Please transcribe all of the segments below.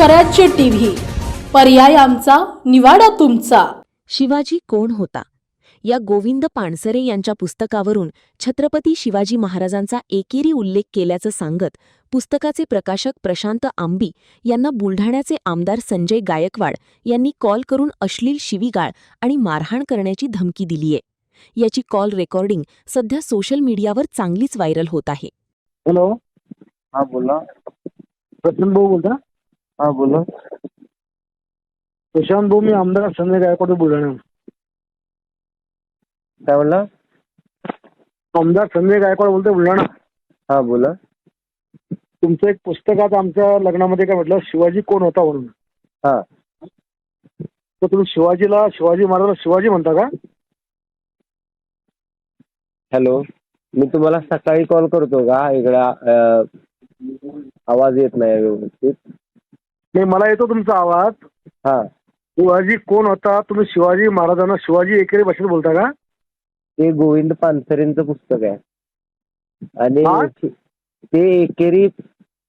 स्वराज्य टीव्ही, पर्याय आमचा, निवाडा तुमचा. शिवाजी कोण होता या गोविंद पानसरे यांच्या पुस्तकावरून छत्रपती शिवाजी महाराजांचा एकेरी उल्लेख केल्याचं सांगत पुस्तकाचे प्रकाशक प्रशांत आंबी यांना बुलढाण्याचे आमदार संजय गायकवाड यांनी कॉल करून अश्लील शिवीगाळ आणि मारहाण करण्याची धमकी दिलीये. याची कॉल रेकॉर्डिंग सध्या सोशल मीडियावर चांगलीच व्हायरल होत आहे. हॅलो, हा बोला. प्रशांत भाऊ बोलता? हा बोला. प्रशांत भाऊ, मी आमदार संजय गायकवाड बुलढाणा. काय बोलला? आमदार संजय गायकवाड बोलतोय, बुलढाणा. हा बोला. तुमचं एक पुस्तकात आमच्या लग्नामध्ये काय म्हटलं, शिवाजी कोण होता म्हणून. हा, तर तुम्ही शिवाजी महाराजाला शिवाजी म्हणता का? हॅलो, मी तुम्हाला सकाळी कॉल करतो का? इकडे आवाज येत नाही व्यवस्थित. नाही, मला येतो तुमचा आवाज. हा, शिवाजी कोण होता, तुम्ही शिवाजी महाराजांना शिवाजी एकेरी भाषेत बोलता का? ते गोविंद पानसरेंचं पुस्तक आहे हा? आणि ते एकेरी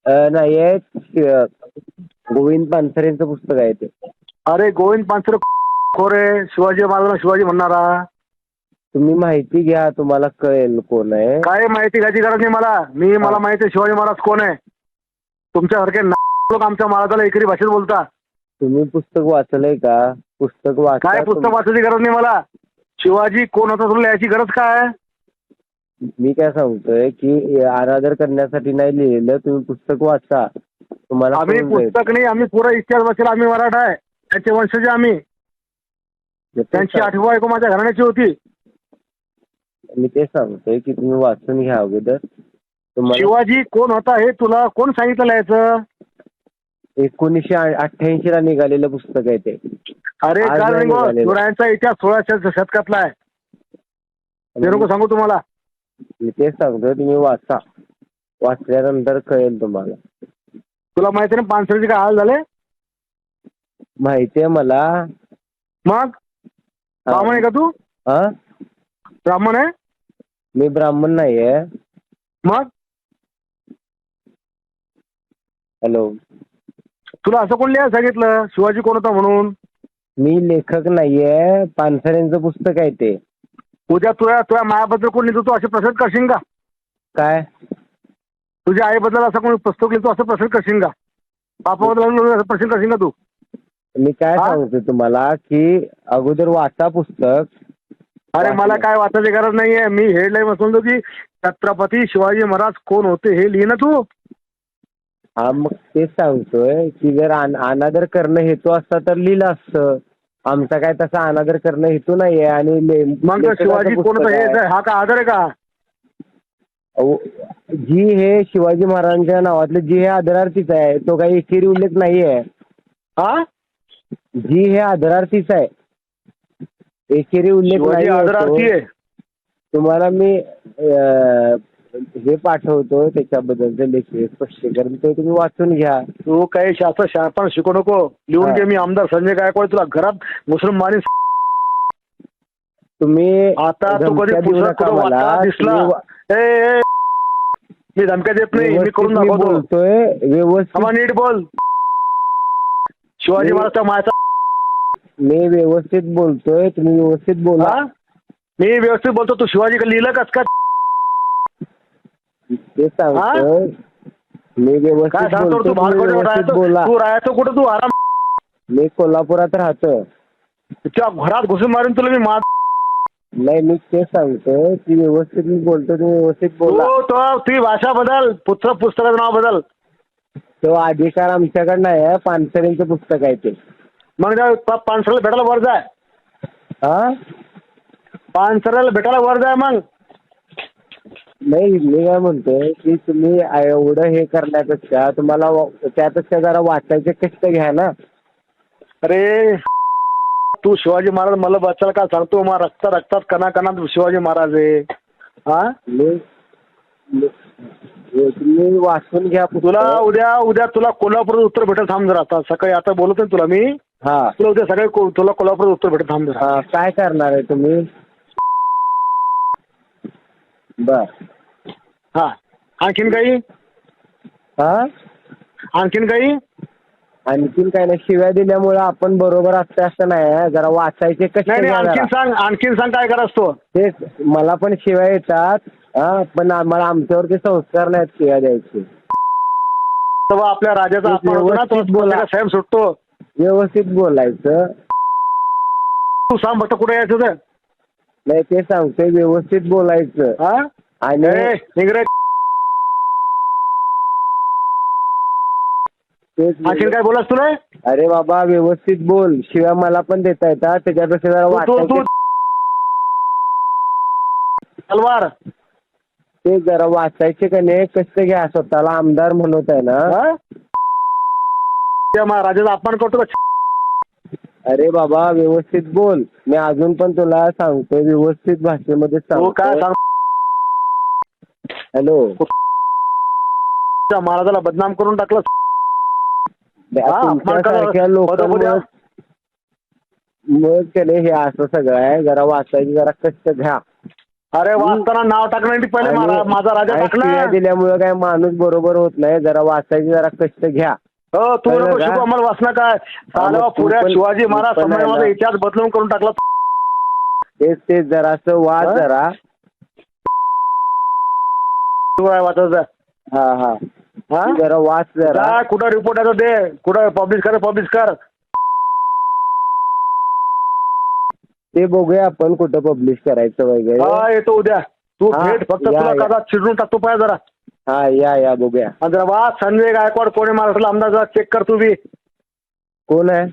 नाही आहे, गोविंद पानसरेंचं पुस्तक आहे ते. अरे गोविंद पानसरे खोरे, शिवाजी महाराजांना शिवाजी म्हणणारा. तुम्ही माहिती घ्या, तुम्हाला कळेल कोण आहे. काय माहिती घ्यायची गरज नाही मला माहिती आहे शिवाजी महाराज कोण आहे. तुमच्यासारखे लोक आमच्या महाराजाला एकेरी भाषेत बोलता. तुम्ही पुस्तक वाचलंय का? पुस्तक वाचा. काय पुस्तक वाचायची गरज नाही मला. शिवाजी कोण होता तुला याची गरज काय? मी काय सांगतोय की आराधर करण्यासाठी नाही लिहिलेलं, तुम्ही पुस्तक वाचा, तुम्हाला आम्ही कळून जाईल. पुस्तक नाही, आम्ही पुरा इतिहास वाचला. आम्ही मराठा आहे, त्यांचे वंशज आम्ही. त्यांची आठवण ऐकू माझ्या घराण्याची होती. मी ते सांगतोय की तुम्ही वाचून घ्या अगोदर. तुम्हाला शिवाजी कोण होता हे तुला कोण सांगितलं याचं? 1988 ला निघालेलं पुस्तक आहे ते. अरे आज काल नाही निघालेलं. शिवरायांचा इतिहास 16व्या शतकातला आहे. ते नको सांगू तुम्हाला. मी तेच सांगतोय, तुम्ही वाचा, वाचल्यानंतर कळेल तुम्हाला. तुला माहिती ना पानसरेचे काय हाल झाले? माहितीये मला. मग ब्राह्मण आहे का तू? हा, ब्राह्मण आहे? मी ब्राह्मण नाहीये. मग हॅलो, तुला असं कोण लिहायला सांगितलं शिवाजी कोण होता म्हणून? मी लेखक नाहीये, पानसरेंचं पुस्तक आहे ते. उद्या तुझ्या मायाबद्दल कोण लिहितो तू असे प्रश्न करशील का? काय तुझ्या आईबद्दल असं कोणी पुस्तक लिहितो असं प्रश्न करशील का? बापाबद्दल असं प्रश्न करशील का तू? मी काय हा? सांगतोय तुम्हाला की अगोदर वाचा पुस्तक. अरे मला काय वाचायची गरज नाहीये. मी हेडलाईन वाचतो की छत्रपती शिवाजी महाराज कोण होते हे लिहि ना तू. हा, मग तेच सांगतोय की जर अनादर करणं हेतू असता तर लिहिलं असतं. आमचा काय तसा अनादर करणं हेतू नाहीये. आणि मग शिवाजी कोण होता हे हा का आदर आहे का? जी हे शिवाजी महाराजांच्या नावातले जी हे आदरार्थीच आहे, तो काही एकेरी उल्लेख नाहीये. हा, जी हे आदरार्थीच आहे, एकेरी उल्लेख शिवाजी नाही. आदरार्थी आहे. तुम्हाला मी हे पाठवतो त्याच्याबद्दलचं लेखी स्पष्टीकरण, ते तुम्ही वाचून घ्या. तू काही शास्त्र शिकू नको. लिहून घे. मी आमदार संजय गायकवाड तुला घरात मुस्लिम मारीन. तुम्ही आता तू कधी धमक्या देऊ नका मला. दिसला ए, मी धमक्या देत नाही. मी करून मी दाखवतो. बोलतोय व्यवस्थित. नीट बोल. शिवाजी महाराजचा मायचा. मी व्यवस्थित बोलतोय, तुम्ही व्यवस्थित बोला. हा? मी व्यवस्थित बोलतो. तू शिवाजी लिहिलं कस का? ते सांगतोय मी काय व्यवस्थित सांगतो बोलतोय, तू? तुम्ही व्यवस्थित बोला. तू राहायचं कुठं? तू आराम. मी कोल्हापुरात राहतो. तुझ्या घरात घुसून मारून तुला मी नाही, मी तेच सांगतोय की व्यवस्थित मी बोलतोय, तुम्ही व्यवस्थित बोला. तुझी भाषा बदल. पुस्तकाचं नाव बदल. तो अधिकार आमच्याकडे नाही आहे. पानसरेंचं पुस्तक आहे ते. मग पानसरेला भेटायला वर जाय. हा, पानसरेला भेटायला वर जाय. मग नाही, मी काय म्हणतोय की तुम्ही एवढं हे करण्यापेक्षा तुम्हाला त्यापेक्षा जरा वाचायचे कष्ट घ्या ना. अरे तू शिवाजी महाराज मला बच्चाला काय सांगतो? मग रक्तात कणाकणात शिवाजी महाराज आहे. हा, तुम्ही वाचून घ्या. तुला उद्या तुला कोल्हापूर उत्तर भेटेल. थांब जरा. आता सकाळी आता बोलत नाही तुला मी. हा, तुला उद्या सकाळी तुला कोल्हापूर उत्तर भेटेल. थांब जरा. काय करणार आहे तुम्ही? बर, हा, आणखीन काही? हा, आणखीन काही? आणखीन काय नाही, शिव्या दिल्यामुळे आपण बरोबर असतं असं नाही. जरा वाचायचे कष्ट नाही घ्या आणखीन जरा. आणखीन सांग काय करायचं तो. तेच मला पण शिव्या येतात, पण आम्हाला आमच्यावरती संस्कार नाहीत शिव्या द्यायचे. तेव्हा आपल्या राजाचा अपमान होतो ना, तो व्यवस्थित बोला. साहेब सुटतो. व्यवस्थित बोलायचं. तू सांग फक्त कुठे यायचं ते. नाही ते सांगतोय, व्यवस्थित बोलायचं. हा आणि इंग्रज आणखीन काय बोलास तुला. अरे बाबा व्यवस्थित बोल, शिव्या मला पण देता येतात, त्याच्यापेक्षा जरा वाचायचे. तलवार ते जरा वाचायचे का नाही, कष्ट घ्या. स्वतःला आमदार म्हणत आहे ना. राजाचा अपमान करतो का. अरे बाबा व्यवस्थित बोल. मी अजून पण तुला सांगतोय, व्यवस्थित भाषेमध्ये तू काय सांगतो. सांग. हॅलो, महाराजाला बदनाम करून टाकलं. तुमच्यासारख्या लोकांमुळे मग त्याने हे असं सगळं आहे. जरा वाचायची जरा कष्ट घ्या. अरे वाचताना नाव टाकण्यासाठी पहिले माझा राजा टाकला. दिल्यामुळे काय माणूस बरोबर होत नाही. जरा वाचायची जरा कष्ट घ्या. हो तू नको शिकू आम्हाला वाचणं काय. साला पुऱ्या शिवाजी महाराज संभाजीचा इतिहास बदलून करून टाकला. तेच जरासं वाच जरा. तू काय वाचायचं. हा जरा वाच जरा. कुठं रिपोर्ट आहे दे, कुठं पब्लिश कर. ते बघूया आपण कुठं पब्लिश करायचं वगैरे. हा येतो उद्या. तू भेट फक्त तुला कदा चिडून टाकतो पाहिजे जरा. हा या बघूया. जरा वा संजय गायकवाड कोणी महाराष्ट्राला आमदार जरा चेक कर तू बी. कोण आहे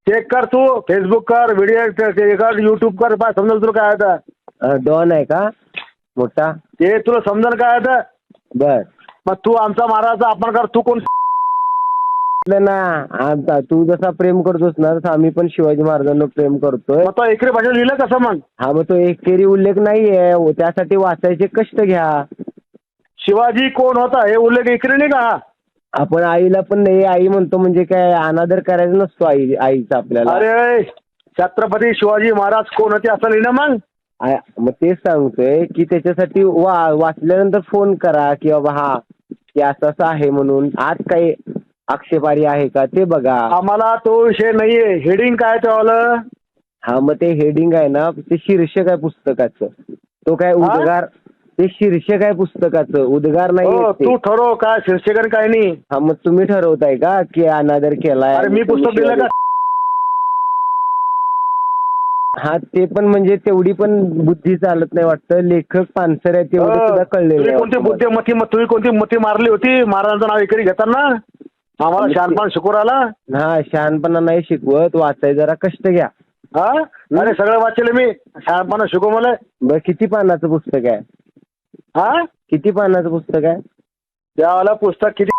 चेक कर तू. फेसबुक कर, व्हिडिओ कर, युट्यूब कर. पाय समजेल तुला काय आहे. डॉन आहे का मोठा. ते तुला समजेल काय आहे. बर मग तू आमचा महाराजाचा अपमान कर. तू कोण ना. आता तू जसा प्रेम करतोस ना, तसं आम्ही पण शिवाजी महाराजांना प्रेम करतोय. मग तो एकरी भाषेत लिहिलं कसं मग. हा मग तो एकेरी उल्लेख नाहीये, त्यासाठी वाचायचे कष्ट घ्या. शिवाजी कोण होता हे उल्लेख एकरी नाही का. आपण आईला पण नाही आई म्हणतो म्हणजे काय अनादर करायचा नसतो आईचा आपल्याला. अरे छत्रपती शिवाजी महाराज कोण होते असं लिहिणं मग. मग तेच सांगतोय की त्याच्यासाठी वाचल्यानंतर फोन करा की बाबा हा की असं आहे म्हणून. आज काही आक्षेपारी आहे का ते बघा. आम्हाला तो विषय नाहीये. हेडिंग काय तेव्हा. हा मग ते हेडिंग आहे ना, ते शीर्षक आहे पुस्तकाचं. तो काय उद्गार, ते शीर्षक आहे पुस्तकाचं, उद्गार नाही. तू ठरव काय शीर्षक काय नाही. हा मग तुम्ही ठरवताय का की अनादर केलाय. अरे मी पुस्तक दिलं का. हा ते पण म्हणजे तेवढी पण बुद्धी चालत नाही वाटतं. लेखक पानसर आहे तेवढं सुद्धा कळलेलं. तुम्ही कोणती मती मारली होती महाराजांचं नाव एकरी घेताना. आम्हाला शहाणपणा शिकवू राहिला. हा शहाणपणा नाही शिकवत, वाचाय जरा कष्ट घ्या. हा अरे सगळं वाचले मी. शहाणपणा शिकव मला. बरं किती पानाचं पुस्तक आहे. हा किती पानाचं पुस्तक आहे. त्यावाला पुस्तक किती.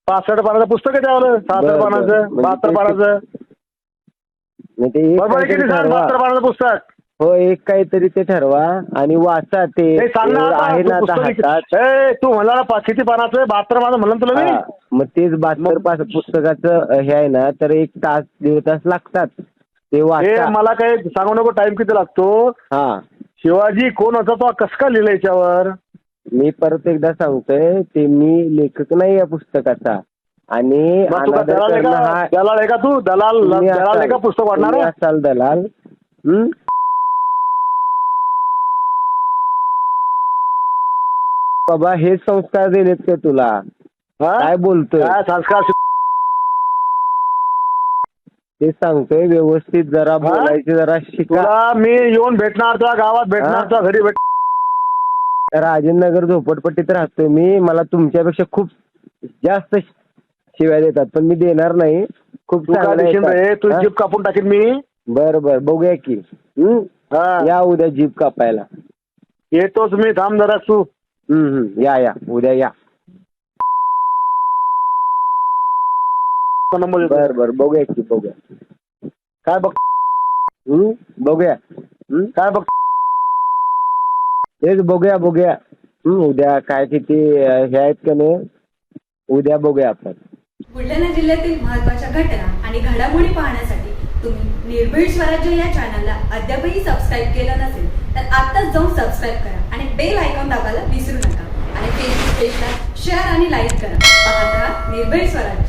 65 पानाचं पुस्तक आहे त्यावाला. 66 पानाचं, 72 पानाचं. बरोबर किती सांग. 72 पानाचं पुस्तक. हो एक काहीतरी ते ठरवा आणि वाचा. ते आहे ना आता हातात. तू म्हणला ना किती पानाचं. 72 पानाचं म्हणलं तुला मी. मग तेच 72 पुस्तकाचं हे आहे ना, तर 1 तास 1.5 तास लागतात ते वाचा. मला काही सांगू नको टाइम किती लागतो. हा शिवाजी कोण होता तो कसं काय लिहिलं याच्यावर. मी परत एकदा सांगतोय, ते मी लेखक नाही या पुस्तकाचा. आणि दलाल आहे का तू. दलाल आहे का पुस्तक वाढणार असाल दलाल. बाबा हेच संस्कार दिलेत का तुला. काय बोलतोय. संस्कार ते सांगतोय व्यवस्थित जरा बोलायचे जरा शिका. मी येऊन भेटणार तुला गावात भेटणार तुला घरी भेट. राजेंद्र नगर झोपडपट्टीत राहतोय मी. मला तुमच्यापेक्षा खूप जास्त शिव्या देतात पण मी देणार नाही. खूप चांगलं तू जीप कापून टाकेन मी. बरं बघूया की. या उद्या जीप कापायला. येतोच मी. थांब जरा तू. या उद्या या. बरं बघूया की. बघूया काय बघ. बघूया काय बघ. तेच बघूया उद्या काय किती हे आहेत का नाही. उद्या बघूया आपण. बुलढाणा जिल्ह्यातील महत्त्वाच्या घटना आणि घडामोडी पाहण्यासाठी तुम्ही निर्भीड स्वराज्य या चॅनलला अद्यापही सबस्क्राईब केलं नसेल तर आत्ताच जाऊन सबस्क्राईब करा आणि बेल आयकॉन दाबायला विसरू नका. आणि फेसबुक पेजला शेअर आणि लाईक करा. निर्भीड स्वराज्य.